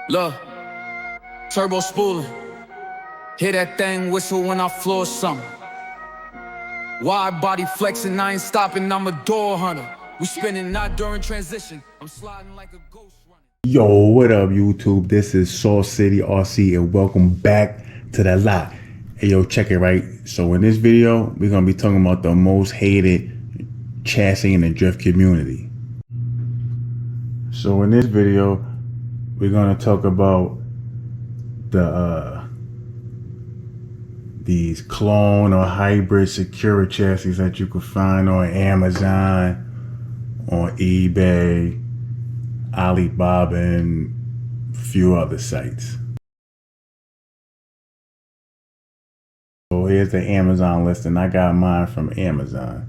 Look, turbo spooling. Hear that thing whistle when I floor something. Wide body flexing, I ain't stopping, I'm a door hunter. We spinning not during transition. I'm sliding like a ghost running. Yo, what up, YouTube? This is Saw City RC, and welcome back to the lot. Hey, yo, check it right. So in this video, we're gonna be talking about the most hated chassis in the drift community. So in this video, we're gonna talk about these clone or hybrid Sakura chassis that you could find on Amazon, on eBay, Alibaba, and a few other sites. So here's the Amazon list, and I got mine from Amazon.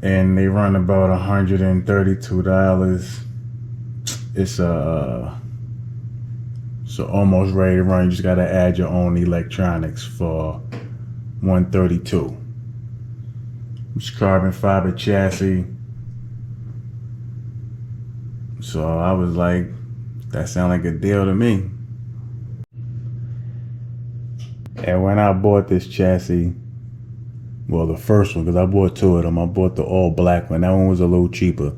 And they run about $132. It's so almost ready to run. You just gotta add your own electronics for $132. It's carbon fiber chassis. So I was like, that sounds like a deal to me. And when I bought this chassis, well, the first one, because I bought two of them. I bought the all black one. That one was a little cheaper.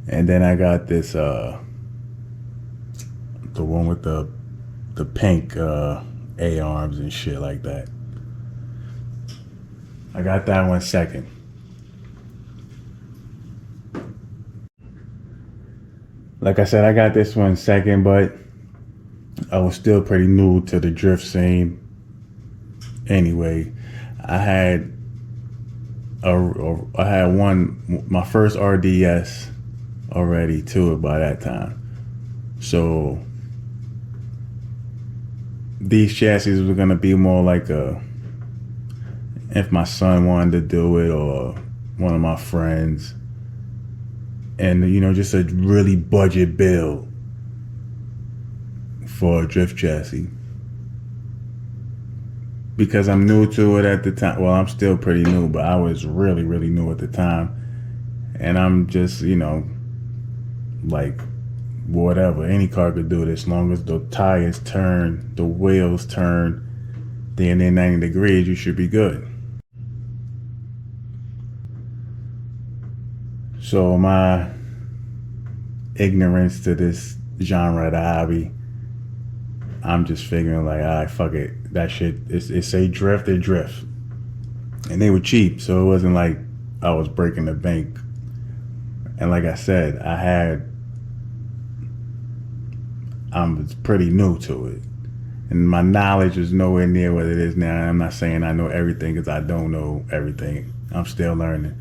And then I got this, the one with the pink A-arms and shit like that. I got that one second. Like I said, I got this one second, but I was still pretty new to the drift scene. Anyway, I had my first RDS already too by that time. So these chassis were gonna be more like if my son wanted to do it or one of my friends, and just a really budget build for a drift chassis. Because I'm new to it at the time. Well, I'm still pretty new, but I was really, really new at the time. And I'm just, like, whatever. Any car could do it as long as the tires turn, the wheels turn, then in 90 degrees, you should be good. So my ignorance to this genre of the hobby, I'm just figuring like, all right, fuck it. That shit, it say drift, it drift. And they were cheap, so it wasn't like I was breaking the bank. And like I said, I was pretty new to it. And my knowledge is nowhere near what it is now. I'm not saying I know everything, because I don't know everything. I'm still learning.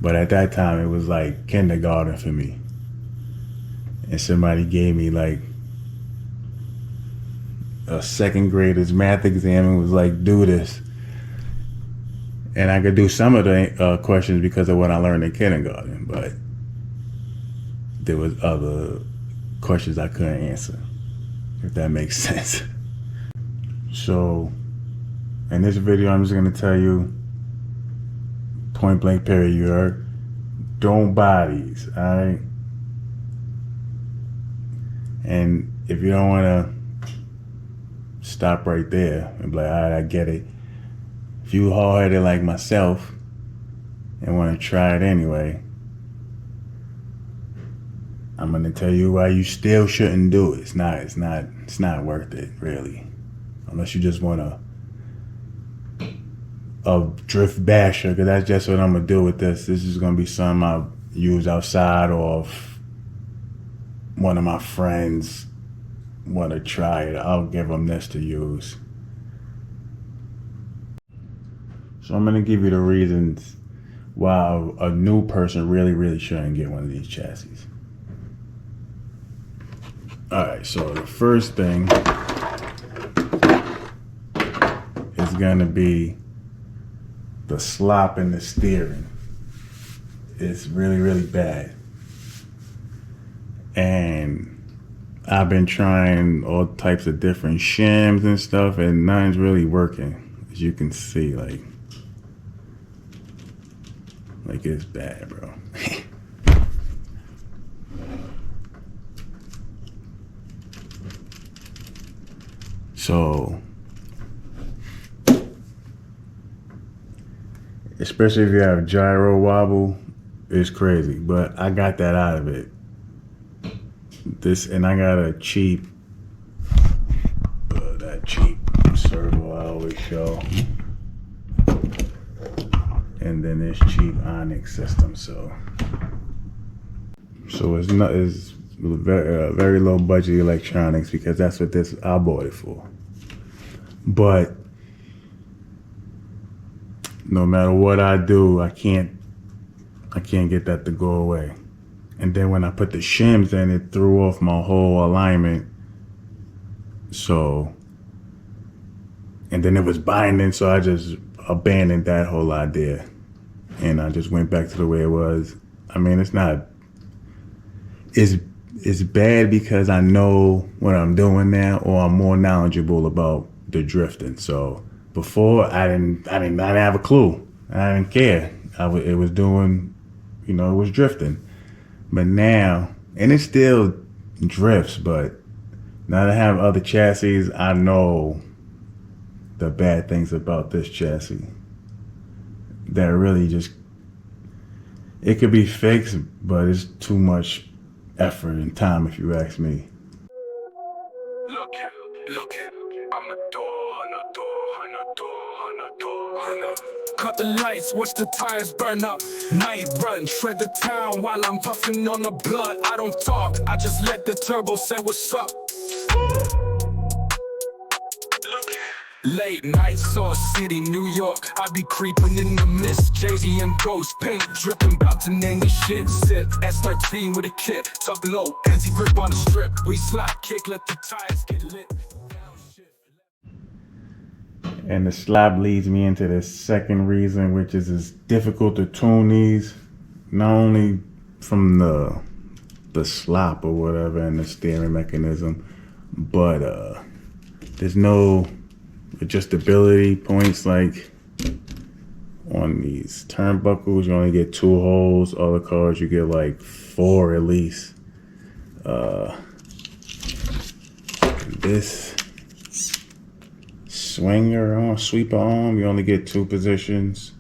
But at that time, it was like kindergarten for me. And somebody gave me like a second grader's math exam and was like, do this. And I could do some of the questions because of what I learned in kindergarten, but there was other questions I couldn't answer, if that makes sense. So in this video, I'm just gonna tell you, point blank period, you heard, don't buy these, all right? And if you don't wanna stop right there and be like, all right, I get it. If you hard-headed like myself and want to try it anyway, I'm gonna tell you why you still shouldn't do it. It's not worth it, really, unless you just want a drift basher, because that's just what I'm gonna do with this. This is gonna be something I'll use outside, or if one of my friends want to try it, I'll give them this to use. So I'm gonna give you the reasons why a new person really shouldn't get one of these chassis. All right, so the first thing is gonna be the slop in the steering. It's really bad. And I've been trying all types of different shims and stuff, and none's really working. As you can see, like it's bad, bro. So, especially if you have gyro wobble, it's crazy. But I got that out of it. And I got a cheap, that cheap servo I always show. And then this cheap Onyx system. So it's very low budget electronics, because that's what I bought it for. But no matter what I do, I can't get that to go away. And then when I put the shims in, it threw off my whole alignment. So, and then it was binding, so I just abandoned that whole idea. And I just went back to the way it was. I mean, it's bad because I know what I'm doing now, or I'm more knowledgeable about the drifting. So before I didn't have a clue. I didn't care. It was doing, it was drifting. But now, and it still drifts, but now that I have other chassis, I know the bad things about this chassis. That really it could be fixed, but it's too much effort and time, if you ask me. Look, I'm a DoorHunter. Cut the lights, watch the tires burn up. Night run, shred the town while I'm puffing on the blood. I don't talk, I just let the turbo say what's up. Late night, Sauce City, New York. I be creeping in the mist. Jay-Z and Ghost paint dripping, about to name the shit. Sit S13 with a kit, tuck low, as he grip on the strip. We slide, kick, let the tires get lit. And the slap leads me into the second reason, which is it's difficult to tune these, not only from the slop or whatever and the steering mechanism, but there's no adjustability points. Like on these turnbuckles, you only get 2 holes. Other cars, you get like 4 at least. This sweeper arm, you only get 2 positions.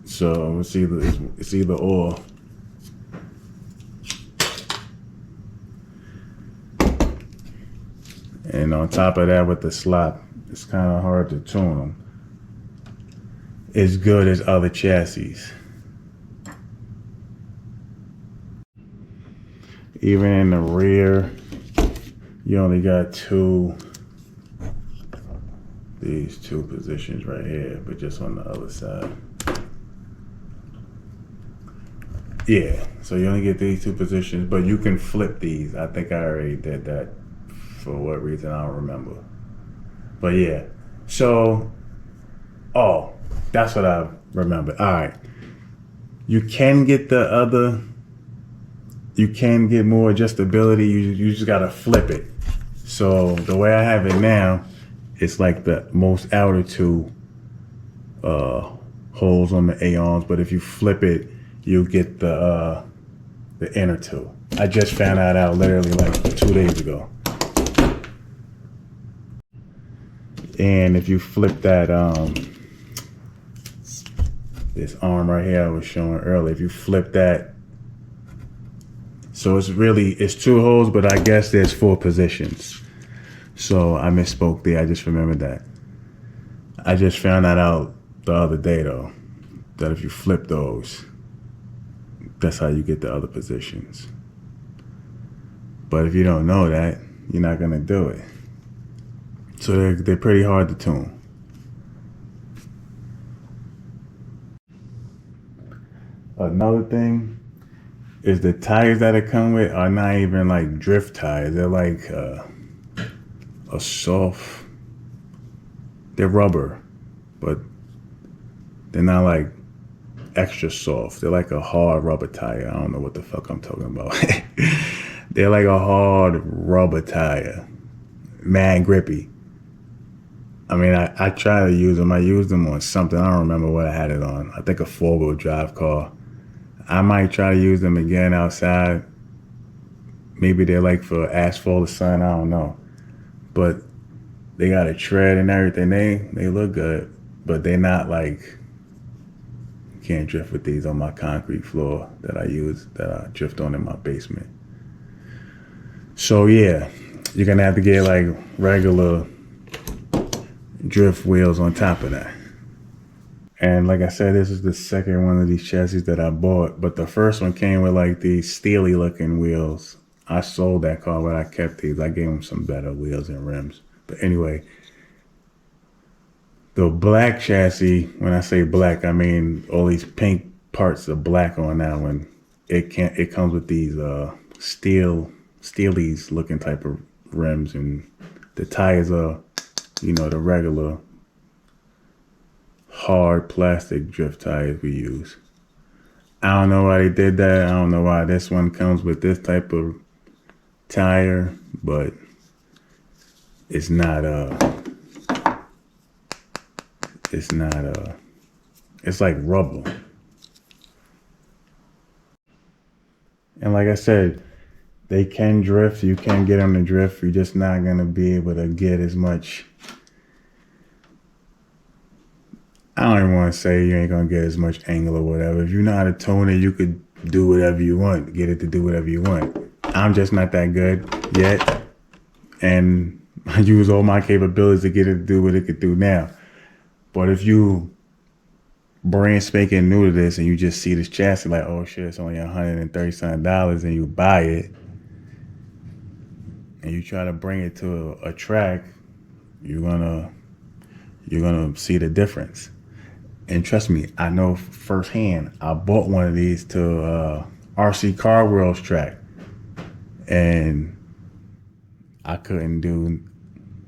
So it's either or. And on top of that, with the slop, it's kind of hard to tune them as good as other chassis. Even in the rear, you only got these 2 positions right here, but just on the other side. Yeah, so you only get these 2 positions, but you can flip these. I think I already did that. For what reason, I don't remember. But yeah, so, that's what I remember. All right. You can get you can get more adjustability. You just gotta flip it. So the way I have it now, it's like the most outer 2 holes on the A-arms, but if you flip it, you get the inner 2. I just found that out literally like 2 days ago. And if you flip that, this arm right here I was showing earlier, if you flip that, so it's 2 holes, but I guess there's 4 positions. So I misspoke there, I just remembered that. I just found that out the other day though, that if you flip those, that's how you get the other positions. But if you don't know that, you're not gonna do it. So they're pretty hard to tune. Another thing is the tires that it come with are not even like drift tires. They're like a soft, they're rubber, but they're not like extra soft. They're like a hard rubber tire. I don't know what the fuck I'm talking about. They're like a hard rubber tire, mad grippy. I mean, I try to use them. I used them on something. I don't remember what I had it on. I think a 4-wheel drive car. I might try to use them again outside. Maybe they're like for asphalt or sun. I don't know. but they got a tread and everything. They look good, but they're not like, you can't drift with these on my concrete floor that I drift on in my basement. So yeah, you're gonna have to get like regular drift wheels on top of that. And like I said, this is the second one of these chassis that I bought, but the first one came with like these steely looking wheels. I sold that car, but I kept these. I gave them some better wheels and rims. But anyway, the black chassis, when I say black, I mean all these pink parts of black on that one. It comes with these steelies looking type of rims, and the tires are, you know, the regular hard plastic drift tires we use. I don't know why they did that. I don't know why this one comes with this type of tire, but it's like rubber. And like I said, they can drift. You can get them to drift. You're just not going to be able to get as much. I don't even want to say you ain't going to get as much angle or whatever. If you know how to tune it, you could do whatever you want. Get it to do whatever you want. I'm just not that good yet. And I use all my capabilities to get it to do what it could do now. But if you brand spanking new to this and you just see this chassis like, oh shit, it's only $130 and you buy it and you try to bring it to a track, you're gonna see the difference. And trust me, I know firsthand. I bought one of these to RC Car World's track, and I couldn't do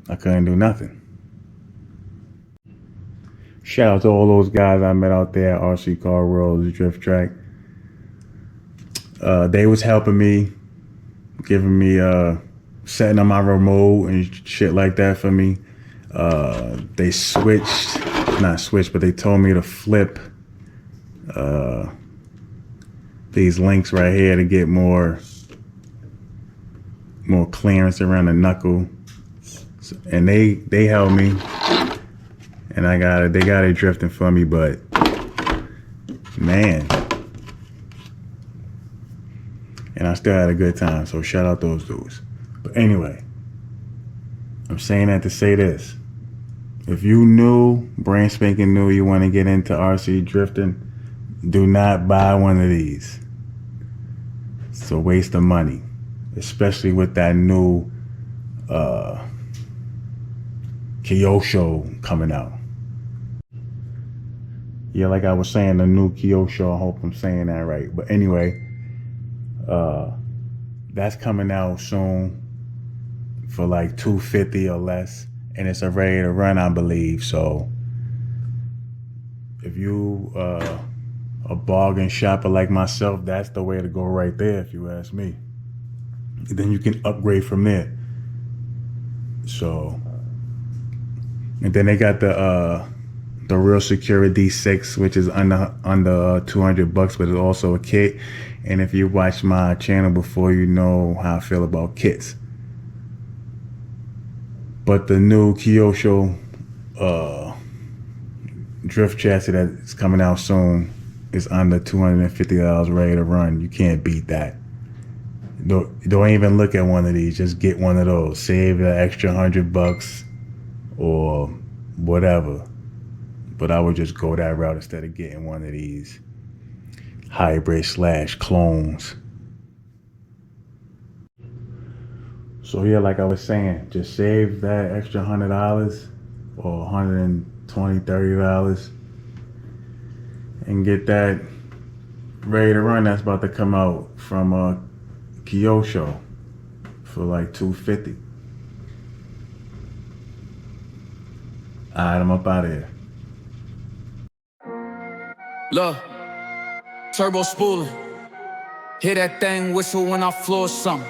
nothing. Shout out to all those guys I met out there at RC Car World's drift track. They was helping me, giving me setting up my remote and shit like that for me. They not switched, but they told me to flip these links right here to get more clearance around the knuckle. And they helped me, and they got it drifting for me, but man, and I still had a good time, so shout out those dudes. But anyway, I'm saying that to say this. If you brand spanking new, you want to get into RC drifting, do not buy one of these. It's a waste of money, especially with that new Kyosho coming out. Yeah, like I was saying, the new Kyosho, I hope I'm saying that right. But anyway, that's coming out soon for like $250 or less. And it's a ready to run, I believe. So if you a bargain shopper like myself, that's the way to go right there, if you ask me. Then you can upgrade from there. So, and then they got the Real Secure D6, which is under $200, but it's also a kit. And if you watched my channel before, you know how I feel about kits. But the new Kyosho drift chassis that's coming out soon is under $250 ready to run. You can't beat that. Don't even look at one of these. Just get one of those. Save the extra $100 or whatever. But I would just go that route instead of getting one of these hybrid / clones. So yeah, like I was saying, just save that extra $100 or $120, $30 and get that ready to run. That's about to come out from Kyosho for like $250. Alright, I'm up out of here. Look, turbo spooling. Hear that thing whistle when I floor something.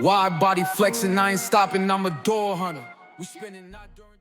Wide body flexing, I ain't stopping, I'm a door hunter. We spinning not during